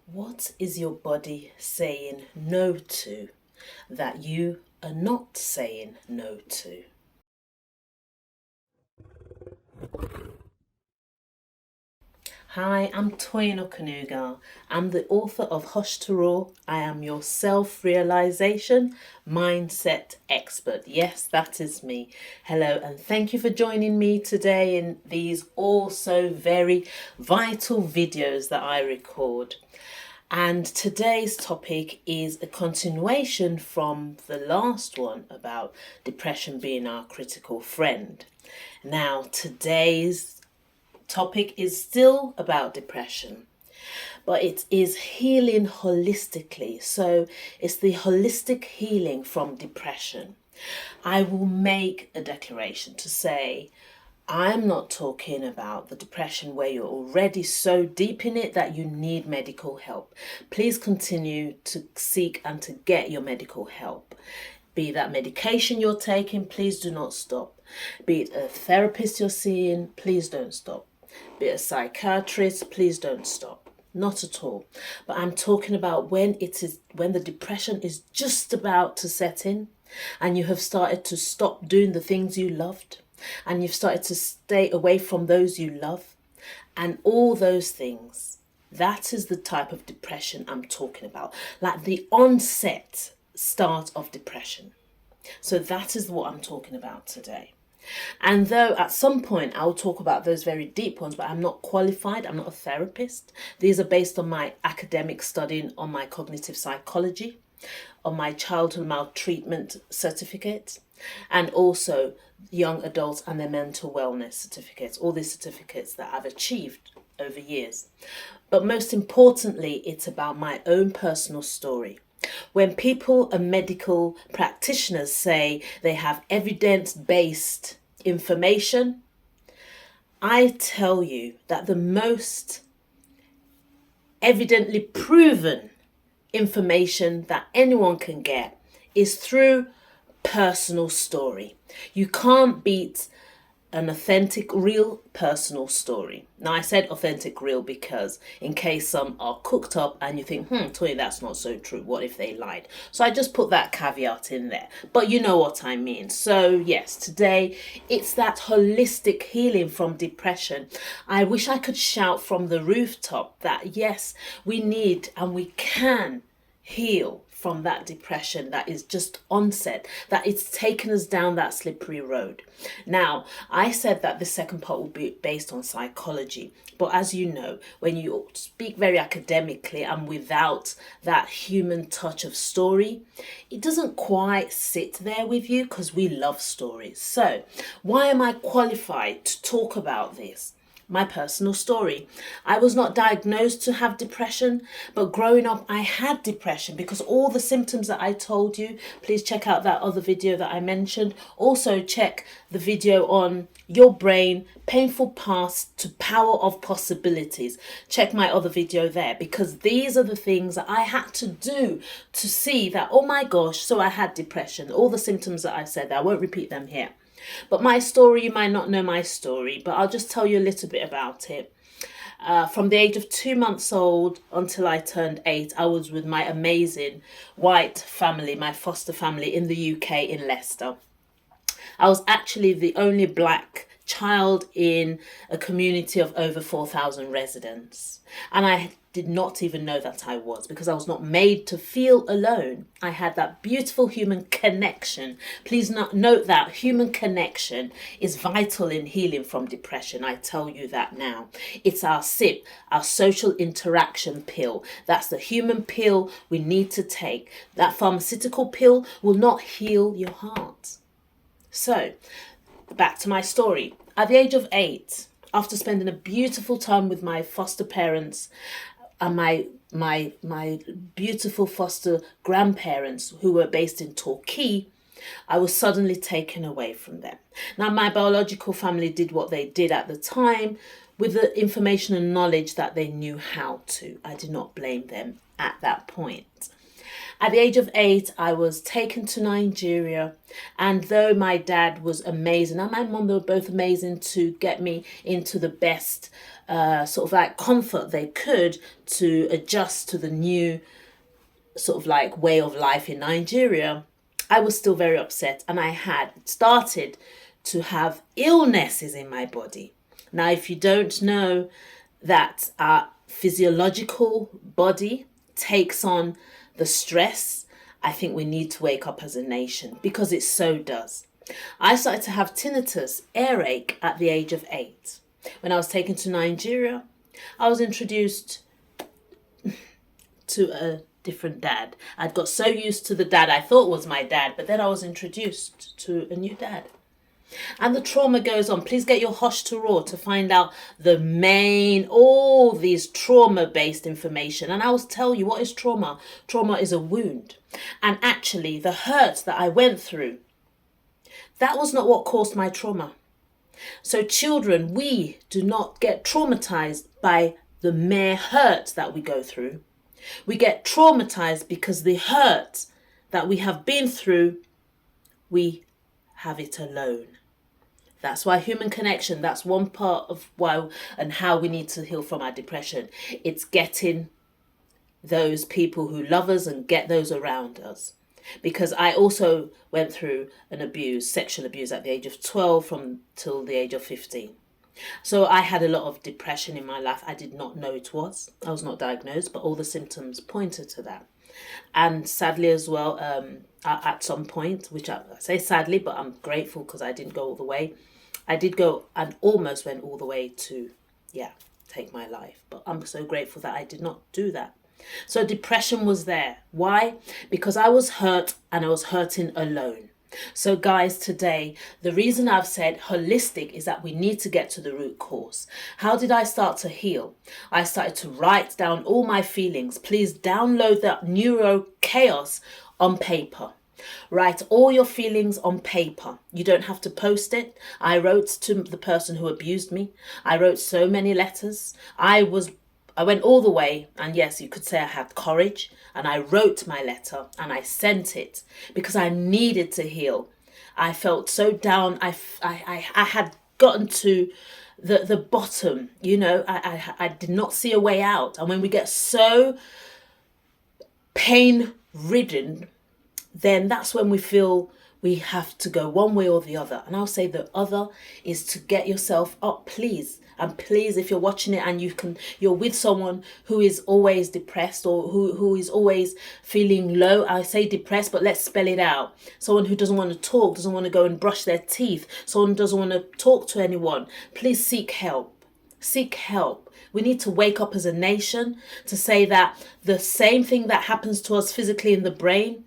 What is your body saying no to that you are not saying no to? Hi, I'm Toyin Okanuga. I'm the author of Hush to Roar. I am your self-realization mindset expert. Yes, that is me. Hello, and thank you for joining me today in these also very vital videos that I record. And today's topic is a continuation from the last one about depression being our critical friend. Now, today's topic is still about depression, but it is healing holistically. So it's the holistic healing from depression. I will make a declaration to say, I'm not talking about the depression where you're already so deep in it that you need medical help. Please continue to seek and to get your medical help. Be that medication you're taking, please do not stop. Be it a therapist you're seeing, please don't stop. Be it a psychiatrist, please don't stop. Not at all. But I'm talking about when the depression is just about to set in and you have started to stop doing the things you loved and you've started to stay away from those you love and all those things. That is the type of depression I'm talking about. Like the onset start of depression. So that is what I'm talking about today. And though at some point I'll talk about those very deep ones, but I'm not qualified, I'm not a therapist. These are based on my academic studying on my cognitive psychology, on my childhood maltreatment certificate, and also young adults and their mental wellness certificates, all these certificates that I've achieved over years. But most importantly, it's about my own personal story. When people and medical practitioners say they have evidence-based information, I tell you that the most evidently proven information that anyone can get is through personal story. You can't beat an authentic, real personal story. Now, I said authentic, real because in case some are cooked up and you think, Toy, that's not so true. What if they lied? So I just put that caveat in there. But you know what I mean. So yes, today it's that holistic healing from depression. I wish I could shout from the rooftop that yes, we need and we can heal from that depression that is just onset, that it's taken us down that slippery road. Now, I said that the second part will be based on psychology, but as you know, when you speak very academically and without that human touch of story, it doesn't quite sit there with you because we love stories. So, why am I qualified to talk about this? My personal story. I was not diagnosed to have depression, but growing up I had depression because all the symptoms that I told you, please check out that other video that I mentioned. Also check the video on your brain, painful past to power of possibilities. Check my other video there because these are the things that I had to do to see that, oh my gosh, so I had depression. All the symptoms that I said, I won't repeat them here. But my story, you might not know my story, but I'll just tell you a little bit about it. From the age of 2 months old until I turned 8, I was with my amazing white family, my foster family in the UK in Leicester. I was actually the only black child in a community of over 4,000 residents. And I did not even know that I was because I was not made to feel alone. I had that beautiful human connection. Please note that human connection is vital in healing from depression. I tell you that now. It's our SIP, our social interaction pill. That's the human pill we need to take. That pharmaceutical pill will not heal your heart. So, back to my story. At the age of 8, after spending a beautiful time with my foster parents and my beautiful foster grandparents who were based in Torquay, I was suddenly taken away from them. Now, my biological family did what they did at the time with the information and knowledge that they knew how to. I did not blame them at that point. At the age of 8, I was taken to Nigeria, and though my dad was amazing and my mum, they were both amazing to get me into the best sort of like comfort they could to adjust to the new sort of like way of life in Nigeria, I was still very upset, and I had started to have illnesses in my body. Now, if you don't know that our physiological body takes on the stress, I think we need to wake up as a nation, because it so does. I started to have tinnitus, earache at the age of 8. When I was taken to Nigeria, I was introduced to a different dad. I'd got so used to the dad I thought was my dad, but then I was introduced to a new dad. And the trauma goes on. Please get your Hush to Raw to find out all these trauma-based information. And I will tell you, what is trauma? Trauma is a wound. And actually, the hurt that I went through, that was not what caused my trauma. So children, we do not get traumatized by the mere hurt that we go through. We get traumatized because the hurt that we have been through, we have it alone. That's why human connection, that's one part of why and how we need to heal from our depression. It's getting those people who love us and get those around us. Because I also went through sexual abuse at the age of 12 till the age of 15. So I had a lot of depression in my life. I did not know it was. I was not diagnosed, but all the symptoms pointed to that. And sadly as well, at some point, which I say sadly, but I'm grateful because I didn't go all the way. I did go and almost went all the way to, take my life. But I'm so grateful that I did not do that. So depression was there. Why? Because I was hurt, and I was hurting alone. So guys, today, the reason I've said holistic is that we need to get to the root cause. How did I start to heal? I started to write down all my feelings. Please download that neuro chaos on paper. Write all your feelings on paper. You don't have to post it. I wrote to the person who abused me. I wrote so many letters. I went all the way, and yes, you could say I had courage, and I wrote my letter and I sent it because I needed to heal. I felt so down. I had gotten to the bottom, I did not see a way out. And when we get so pain ridden, then that's when we feel we have to go one way or the other. And I'll say the other is to get yourself up, please. And please, if you're watching it and you're with someone who is always depressed or who is always feeling low, I say depressed, but let's spell it out. Someone who doesn't want to talk, doesn't want to go and brush their teeth, someone who doesn't want to talk to anyone, please seek help. Seek help. We need to wake up as a nation to say that the same thing that happens to us physically in the brain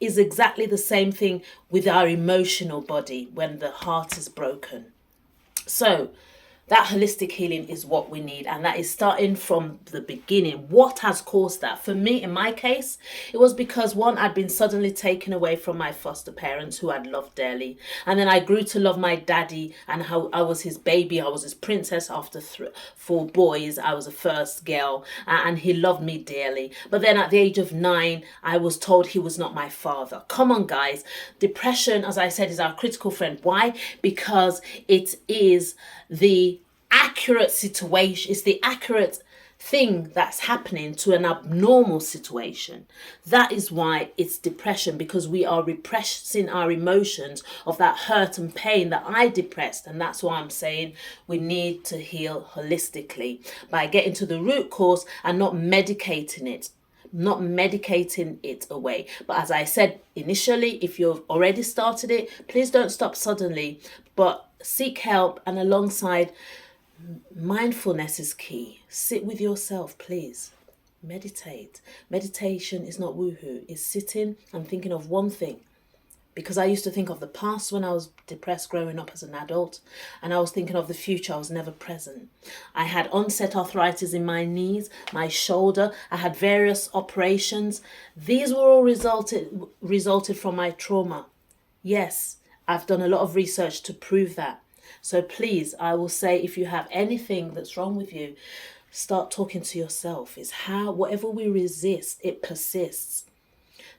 is exactly the same thing with our emotional body when the heart is broken. So that holistic healing is what we need, and that is starting from the beginning. What has caused that? For me, in my case, it was because one, I'd been suddenly taken away from my foster parents who I'd loved dearly, and then I grew to love my daddy and how I was his baby. I was his princess after 4 boys. I was a first girl, and he loved me dearly. But then at the age of 9, I was told he was not my father. Come on, guys. Depression, as I said, is our critical friend. Why? Because it is the accurate situation, it's the accurate thing that's happening to an abnormal situation. That is why it's depression, because we are repressing our emotions of that hurt and pain that I depressed. And that's why I'm saying we need to heal holistically by getting to the root cause and not medicating it away. But as I said initially, if you've already started it, please don't stop suddenly, but seek help. And alongside, mindfulness is key. Sit with yourself, please. Meditate. Meditation is not woohoo. It's sitting and thinking of one thing. Because I used to think of the past when I was depressed growing up as an adult, and I was thinking of the future. I was never present. I had onset arthritis in my knees, my shoulder. I had various operations. These were all resulted from my trauma. Yes, I've done a lot of research to prove that. So please, I will say, if you have anything that's wrong with you, start talking to yourself. It's how, whatever we resist, it persists.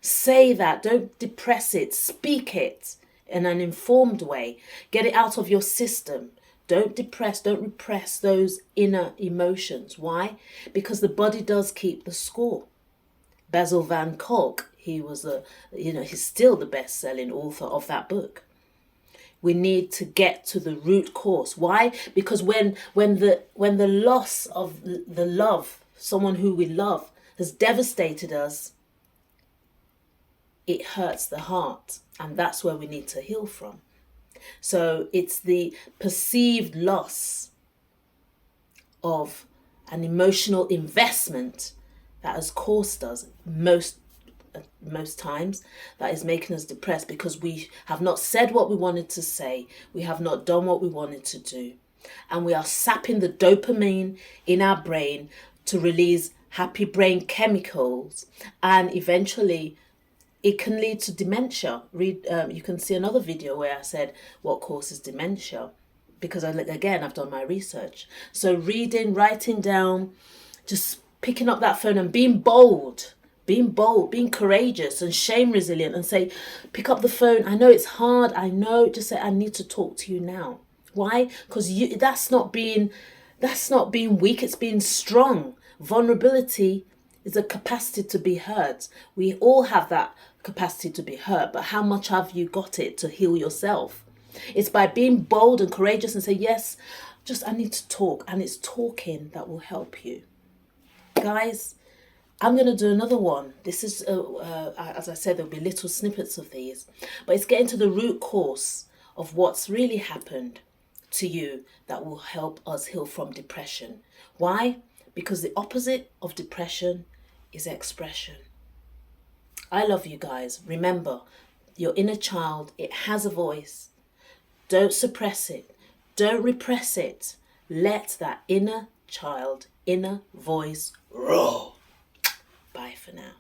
Say that. Don't depress it. Speak it in an informed way. Get it out of your system. Don't repress those inner emotions. Why? Because the body does keep the score. Basil van Kolk, he was he's still the best-selling author of that book. We need to get to the root cause. Why? Because when the loss of the love, someone who we love, has devastated us, it hurts the heart, and that's where we need to heal from. So it's the perceived loss of an emotional investment that has caused us most times, that is making us depressed, because we have not said what we wanted to say, we have not done what we wanted to do, and we are sapping the dopamine in our brain to release happy brain chemicals, and eventually it can lead to dementia. You can see another video where I said what causes dementia, because I've done my research. So reading, writing down, just picking up that phone and being bold, being courageous and shame resilient, and say, pick up the phone. I know it's hard. I know. Just say, I need to talk to you now. Why? Because that's not being weak. It's being strong. Vulnerability is a capacity to be heard. We all have that capacity to be heard, but how much have you got it to heal yourself? It's by being bold and courageous and say, yes, I need to talk. And it's talking that will help you. Guys, I'm going to do another one. This is, as I said, there'll be little snippets of these, but it's getting to the root cause of what's really happened to you that will help us heal from depression. Why? Because the opposite of depression is expression. I love you guys. Remember, your inner child, it has a voice. Don't suppress it. Don't repress it. Let that inner child, inner voice roar. Bye for now.